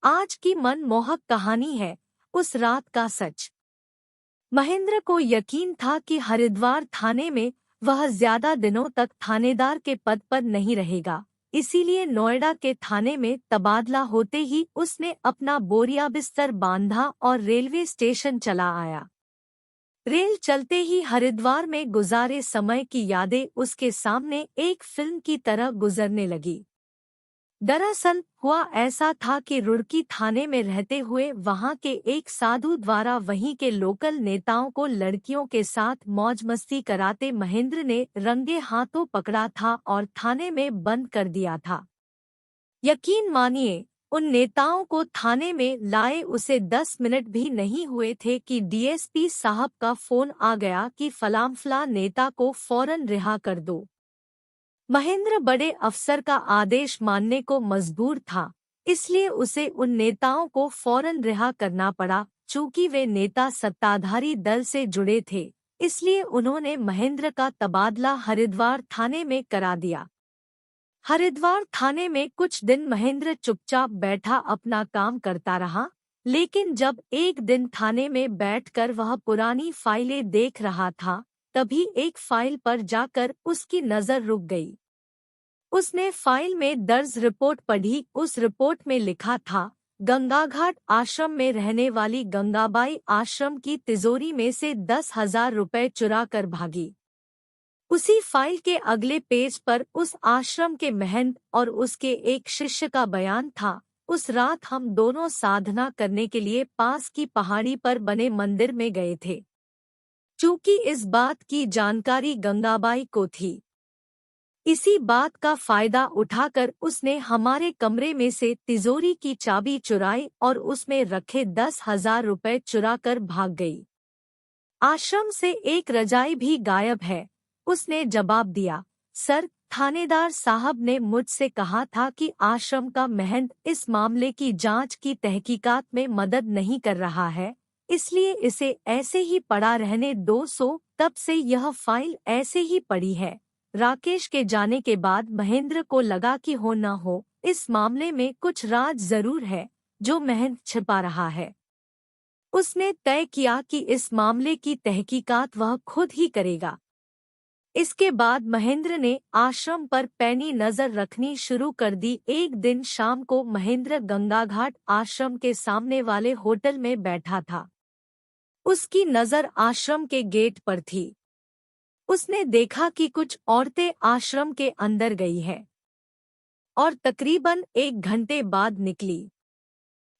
आज की मनमोहक कहानी है उस रात का सच। महेंद्र को यकीन था कि हरिद्वार थाने में वह ज्यादा दिनों तक थानेदार के पद पर नहीं रहेगा, इसीलिए नोएडा के थाने में तबादला होते ही उसने अपना बोरिया बिस्तर बांधा और रेलवे स्टेशन चला आया। रेल चलते ही हरिद्वार में गुजारे समय की यादें उसके सामने एक फिल्म की तरह गुजरने लगी। दरअसल हुआ ऐसा था कि रुड़की थाने में रहते हुए वहां के एक साधु द्वारा वहीं के लोकल नेताओं को लड़कियों के साथ मौज मस्ती कराते महेंद्र ने रंगे हाथों पकड़ा था और थाने में बंद कर दिया था। यकीन मानिए, उन नेताओं को थाने में लाए उसे 10 मिनट भी नहीं हुए थे कि डीएसपी साहब का फोन आ गया कि फलां नेता को फौरन रिहा कर दो। महेंद्र बड़े अफसर का आदेश मानने को मजबूर था, इसलिए उसे उन नेताओं को फौरन रिहा करना पड़ा। चूंकि वे नेता सत्ताधारी दल से जुड़े थे, इसलिए उन्होंने महेंद्र का तबादला हरिद्वार थाने में करा दिया। हरिद्वार थाने में कुछ दिन महेंद्र चुपचाप बैठा अपना काम करता रहा, लेकिन जब एक दिन थाने में बैठकर वह पुरानी फाइलें देख रहा था, तभी एक फाइल पर जाकर उसकी नजर रुक गई। उसने फाइल में दर्ज रिपोर्ट पढ़ी। उस रिपोर्ट में लिखा था, गंगाघाट आश्रम में रहने वाली गंगाबाई आश्रम की तिजोरी में से 10,000 रुपए चुरा कर भागी। उसी फाइल के अगले पेज पर उस आश्रम के महंत और उसके एक शिष्य का बयान था। उस रात हम दोनों साधना करने के लिए पास की पहाड़ी पर बने मंदिर में गए थे। चूंकि इस बात की जानकारी गंगाबाई को थी, इसी बात का फायदा उठाकर उसने हमारे कमरे में से तिजोरी की चाबी चुराई और उसमें रखे 10,000 रुपए चुरा कर भाग गई। आश्रम से एक रजाई भी गायब है। उसने जवाब दिया, सर, थानेदार साहब ने मुझसे कहा था कि आश्रम का महंत इस मामले की जांच की तहकीकात में मदद नहीं कर रहा है, इसलिए इसे ऐसे ही पड़ा रहने दो। तब से यह फाइल ऐसे ही पड़ी है। राकेश के जाने के बाद महेंद्र को लगा कि हो न हो इस मामले में कुछ राज जरूर है जो महंत छिपा रहा है। उसने तय किया कि इस मामले की तहकीकात वह खुद ही करेगा। इसके बाद महेंद्र ने आश्रम पर पैनी नजर रखनी शुरू कर दी। एक दिन शाम को महेंद्र गंगाघाट आश्रम के सामने वाले होटल में बैठा था। उसकी नजर आश्रम के गेट पर थी। उसने देखा कि कुछ औरतें आश्रम के अंदर गई है और तकरीबन 1 घंटे बाद निकली।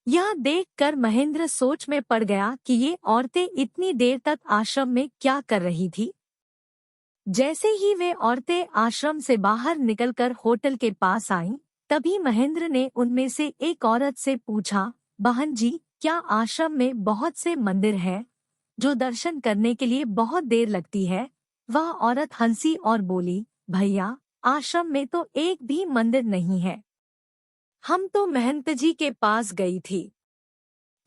यह देखकर महेंद्र सोच में पड़ गया कि ये औरतें इतनी देर तक आश्रम में क्या कर रही थी। जैसे ही वे औरतें आश्रम से बाहर निकलकर होटल के पास आईं, तभी महेंद्र ने उनमें से एक औरत से पूछा, बहन जी, क्या आश्रम में बहुत से मंदिर हैं जो दर्शन करने के लिए बहुत देर लगती है? वह औरत हंसी और बोली, भैया, आश्रम में तो एक भी मंदिर नहीं है। हम तो महंत जी के पास गई थी।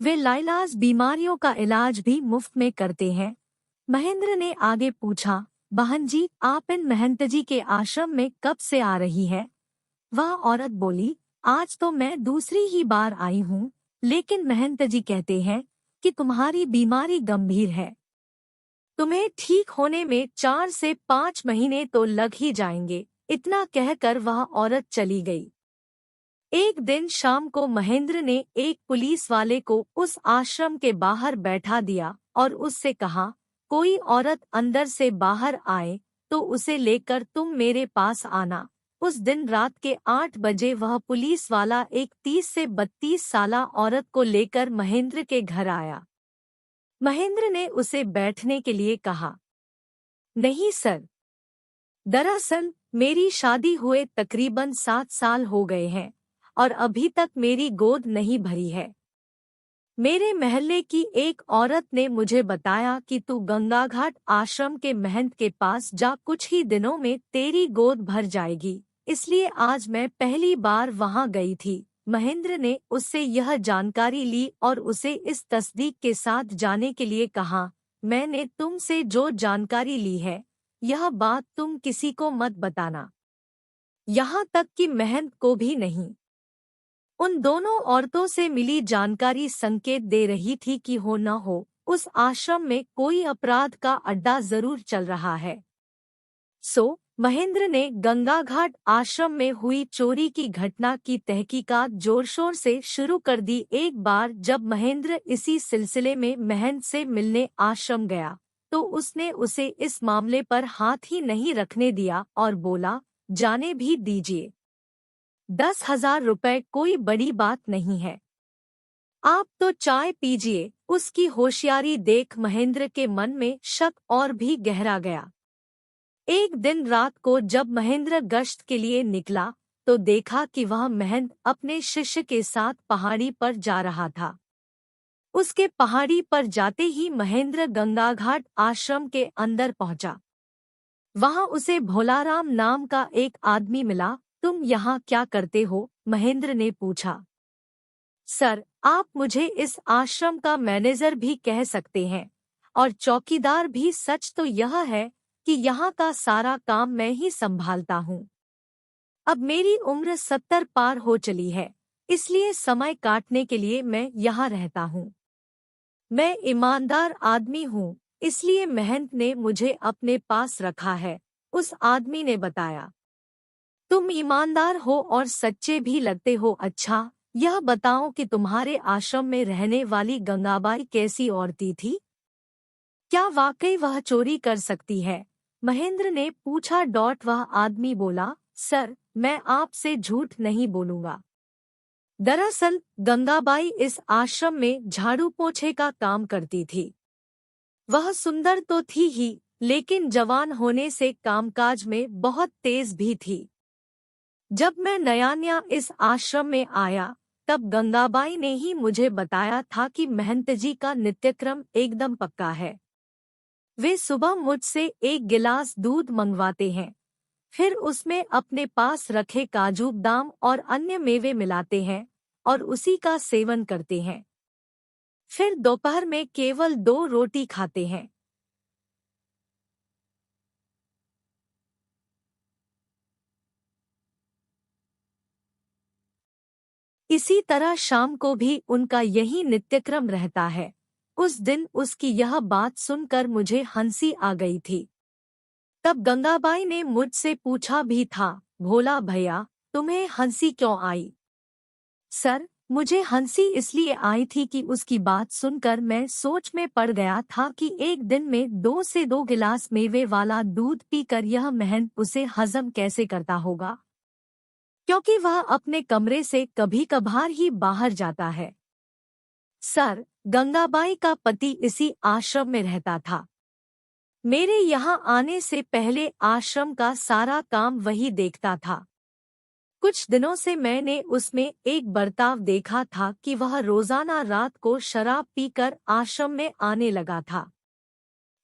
वे लाइलाज बीमारियों का इलाज भी मुफ्त में करते हैं। महेंद्र ने आगे पूछा, बहन जी, आप इन महंत जी के आश्रम में कब से आ रही है? वह औरत बोली, आज तो मैं दूसरी ही बार आई हूँ, लेकिन महंत जी कहते हैं कि तुम्हारी बीमारी गंभीर है। तुम्हें ठीक होने में 4 से 5 महीने तो लग ही जाएंगे। इतना कहकर वह औरत चली गई। एक दिन शाम को महेंद्र ने एक पुलिस वाले को उस आश्रम के बाहर बैठा दिया और उससे कहा, कोई औरत अंदर से बाहर आए तो उसे लेकर तुम मेरे पास आना। उस दिन रात के 8 बजे वह पुलिस वाला एक 30 से 32 साला औरत को लेकर महेंद्र के घर आया। महेंद्र ने उसे बैठने के लिए कहा, नहीं सर, दरअसल मेरी शादी हुए तकरीबन 7 साल हो गए हैं और अभी तक मेरी गोद नहीं भरी है। मेरे महल्ले की एक औरत ने मुझे बताया कि तू गंगाघाट आश्रम के महंत के पास जा, कुछ ही दिनों में तेरी गोद भर जाएगी, इसलिए आज मैं पहली बार वहां गई थी। महेंद्र ने उससे यह जानकारी ली और उसे इस तस्दीक के साथ जाने के लिए कहा, मैंने तुमसे जो जानकारी ली है, यह बात तुम किसी को मत बताना, यहाँ तक कि महंत को भी नहीं। उन दोनों औरतों से मिली जानकारी संकेत दे रही थी कि हो न हो उस आश्रम में कोई अपराध का अड्डा जरूर चल रहा है। महेंद्र ने गंगा घाट आश्रम में हुई चोरी की घटना की तहकीकात जोर शोर से शुरू कर दी। एक बार जब महेंद्र इसी सिलसिले में महंत से मिलने आश्रम गया तो उसने उसे इस मामले पर हाथ ही नहीं रखने दिया और बोला, जाने भी दीजिए, 10,000 रुपए कोई बड़ी बात नहीं है, आप तो चाय पीजिए। उसकी होशियारी देख महेंद्र के मन में शक और भी गहरा गया। एक दिन रात को जब महेंद्र गश्त के लिए निकला तो देखा कि वह महंत अपने शिष्य के साथ पहाड़ी पर जा रहा था। उसके पहाड़ी पर जाते ही महेंद्र गंगाघाट आश्रम के अंदर पहुंचा। वहां उसे भोलाराम नाम का एक आदमी मिला। तुम यहाँ क्या करते हो? महेंद्र ने पूछा। सर, आप मुझे इस आश्रम का मैनेजर भी कह सकते हैं और चौकीदार भी। सच तो यह है कि यहाँ का सारा काम मैं ही संभालता हूँ। अब मेरी उम्र 70 पार हो चली है, इसलिए समय काटने के लिए मैं यहाँ रहता हूँ। मैं ईमानदार आदमी हूँ, इसलिए महंत ने मुझे अपने पास रखा है, उस आदमी ने बताया। तुम ईमानदार हो और सच्चे भी लगते हो। अच्छा, यह बताओ कि तुम्हारे आश्रम में रहने वाली गंगाबाई कैसी औरती थी? क्या वाकई वह चोरी कर सकती है? महेंद्र ने पूछा। वह आदमी बोला, सर, मैं आपसे झूठ नहीं बोलूंगा। दरअसल गंगाबाई इस आश्रम में झाड़ू पोछे का काम करती थी। वह सुंदर तो थी ही, लेकिन जवान होने से कामकाज में बहुत तेज भी थी। जब मैं नया इस आश्रम में आया तब गंगाबाई ने ही मुझे बताया था कि महंत जी का नित्यक्रम एकदम पक्का है। वे सुबह मुझसे एक गिलास दूध मंगवाते हैं, फिर उसमें अपने पास रखे काजू बादाम और अन्य मेवे मिलाते हैं और उसी का सेवन करते हैं। फिर दोपहर में केवल 2 रोटी खाते हैं। इसी तरह शाम को भी उनका यही नित्यक्रम रहता है। उस दिन उसकी यह बात सुनकर मुझे हंसी आ गई थी। तब गंगाबाई ने मुझसे पूछा भी था, भोला भैया, तुम्हें हंसी क्यों आई? सर, मुझे हंसी इसलिए आई थी कि उसकी बात सुनकर मैं सोच में पड़ गया था कि एक दिन में 2 से 2 गिलास मेवे वाला दूध पीकर यह महंत उसे हजम कैसे करता होगा, क्योंकि वह अपने कमरे से कभी कभार ही बाहर जाता है। सर, गंगाबाई का पति इसी आश्रम में रहता था। मेरे यहाँ आने से पहले आश्रम का सारा काम वही देखता था। कुछ दिनों से मैंने उसमें एक बर्ताव देखा था कि वह रोजाना रात को शराब पीकर आश्रम में आने लगा था।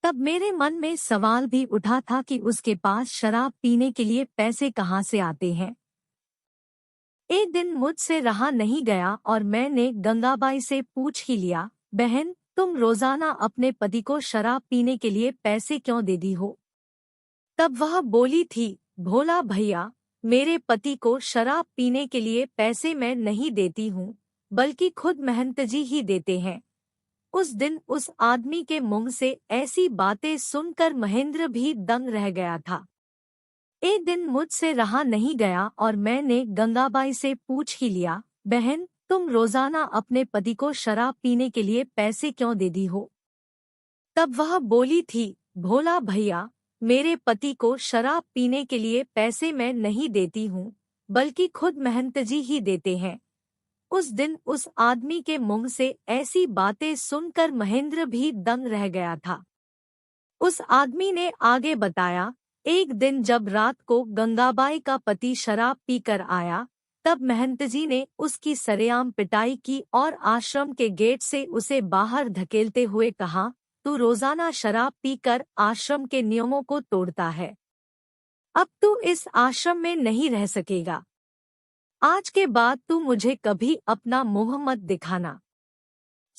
तब मेरे मन में सवाल भी उठा था कि उसके पास शराब पीने के लिए पैसे कहाँ से आते हैं। एक दिन मुझसे रहा नहीं गया और मैंने गंगाबाई से पूछ ही लिया, बहन, तुम रोजाना अपने पति को शराब पीने के लिए पैसे क्यों देती हो? तब वह बोली थी, भोला भैया, मेरे पति को शराब पीने के लिए पैसे मैं नहीं देती हूँ, बल्कि खुद महंत जी ही देते हैं। उस दिन उस आदमी के मुंह से ऐसी बातें सुनकर महेंद्र भी दंग रह गया था। एक दिन मुझसे रहा नहीं गया और मैंने गंगाबाई से पूछ ही लिया, बहन, तुम रोजाना अपने पति को शराब पीने के लिए पैसे क्यों देती हो? तब वह बोली थी, भोला भैया, मेरे पति को शराब पीने के लिए पैसे मैं नहीं देती हूँ, बल्कि खुद महंत जी ही देते हैं। उस दिन उस आदमी के मुंह से ऐसी बातें सुनकर महेंद्र भी दंग रह गया था। उस आदमी ने आगे बताया, एक दिन जब रात को गंगाबाई का पति शराब पीकर आया, तब महंत जी ने उसकी सरेआम पिटाई की और आश्रम के गेट से उसे बाहर धकेलते हुए कहा, तू रोजाना शराब पीकर आश्रम के नियमों को तोड़ता है। अब तू इस आश्रम में नहीं रह सकेगा। आज के बाद तू मुझे कभी अपना मुंह मत दिखाना।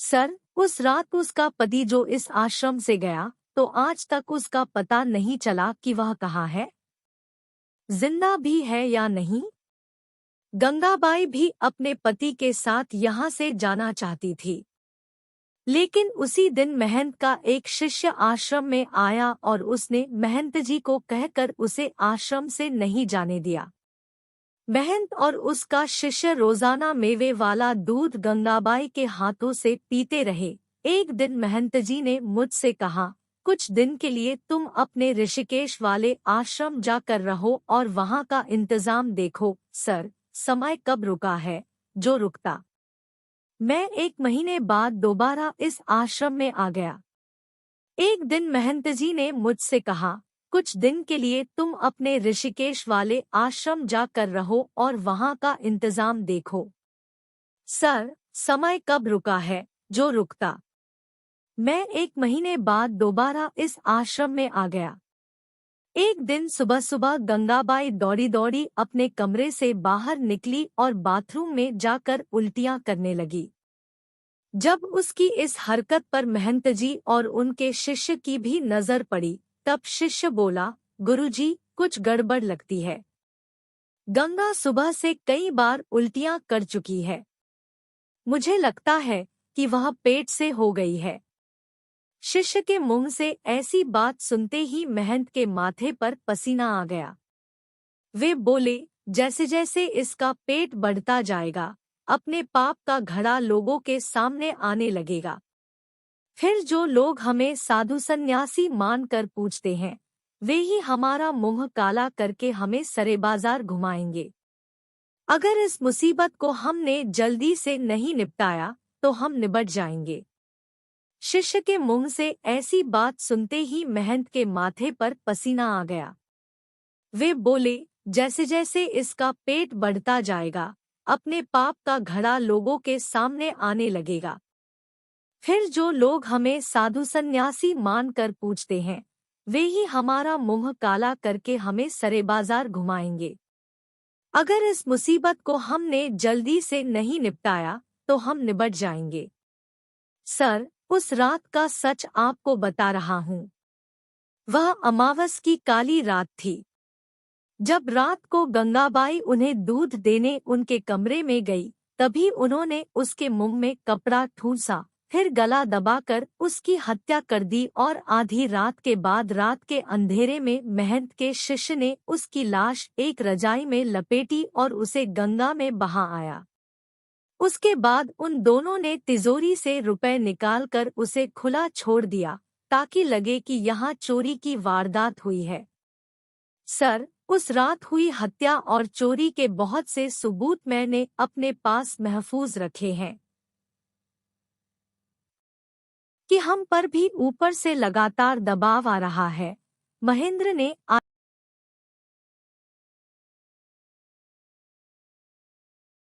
सर, उस रात उसका पति जो इस आश्रम से गया तो आज तक उसका पता नहीं चला कि वह कहाँ है, जिंदा भी है या नहीं। गंगाबाई भी अपने पति के साथ यहाँ से जाना चाहती थी, लेकिन उसी दिन महंत का एक शिष्य आश्रम में आया और उसने महंत जी को कहकर उसे आश्रम से नहीं जाने दिया। महंत और उसका शिष्य रोजाना मेवे वाला दूध गंगाबाई के हाथों से पीते रहे। एक दिन महंत जी ने मुझसे कहा, कुछ दिन के लिए तुम अपने ऋषिकेश वाले आश्रम जाकर रहो और वहाँ का इंतजाम देखो। सर, समय कब रुका है जो रुकता? मैं 1 महीने बाद दोबारा इस आश्रम में आ गया। एक दिन महंत जी ने मुझसे कहा, कुछ दिन के लिए तुम अपने ऋषिकेश वाले आश्रम जाकर रहो और वहाँ का इंतजाम देखो। सर, समय कब रुका है जो रुकता? मैं 1 महीने बाद दोबारा इस आश्रम में आ गया। एक दिन सुबह सुबह गंगाबाई दौड़ी दौड़ी अपने कमरे से बाहर निकली और बाथरूम में जाकर उल्टियां करने लगी। जब उसकी इस हरकत पर महंत जी और उनके शिष्य की भी नजर पड़ी, तब शिष्य बोला, गुरुजी, कुछ गड़बड़ लगती है। गंगा सुबह से कई बार उल्टियां कर चुकी है। मुझे लगता है कि वह पेट से हो गई है। शिष्य के मुंह से ऐसी बात सुनते ही महंत के माथे पर पसीना आ गया। वे बोले, जैसे जैसे इसका पेट बढ़ता जाएगा, अपने पाप का घड़ा लोगों के सामने आने लगेगा। फिर जो लोग हमें साधु सन्यासी मानकर पूछते हैं, वे ही हमारा मुंह काला करके हमें सरेबाजार घुमाएंगे। अगर इस मुसीबत को हमने जल्दी से नहीं निपटाया तो हम निबट जाएंगे। शिष्य के मुंह से ऐसी बात सुनते ही महंत के माथे पर पसीना आ गया। वे बोले, जैसे जैसे इसका पेट बढ़ता जाएगा, अपने पाप का घड़ा लोगों के सामने आने लगेगा। फिर जो लोग हमें साधु सन्यासी मानकर पूछते हैं, वे ही हमारा मुंह काला करके हमें सरेबाजार घुमाएंगे। अगर इस मुसीबत को हमने जल्दी से नहीं निपटाया तो हम निबट जाएंगे। सर, उस रात का सच आपको बता रहा हूँ। वह अमावस की काली रात थी। जब रात को गंगाबाई उन्हें दूध देने उनके कमरे में गई, तभी उन्होंने उसके मुंह में कपड़ा ठूंसा, फिर गला दबाकर उसकी हत्या कर दी और आधी रात के बाद रात के अंधेरे में महंत के शिष्य ने उसकी लाश एक रजाई में लपेटी और उसे गंगा में बहा आया। उसके बाद उन दोनों ने तिजोरी से रुपए निकालकर उसे खुला छोड़ दिया, ताकि लगे कि यहाँ चोरी की वारदात हुई है। सर, उस रात हुई हत्या और चोरी के बहुत से सबूत मैंने अपने पास महफूज रखे हैं कि हम पर भी ऊपर से लगातार दबाव आ रहा है। महेंद्र ने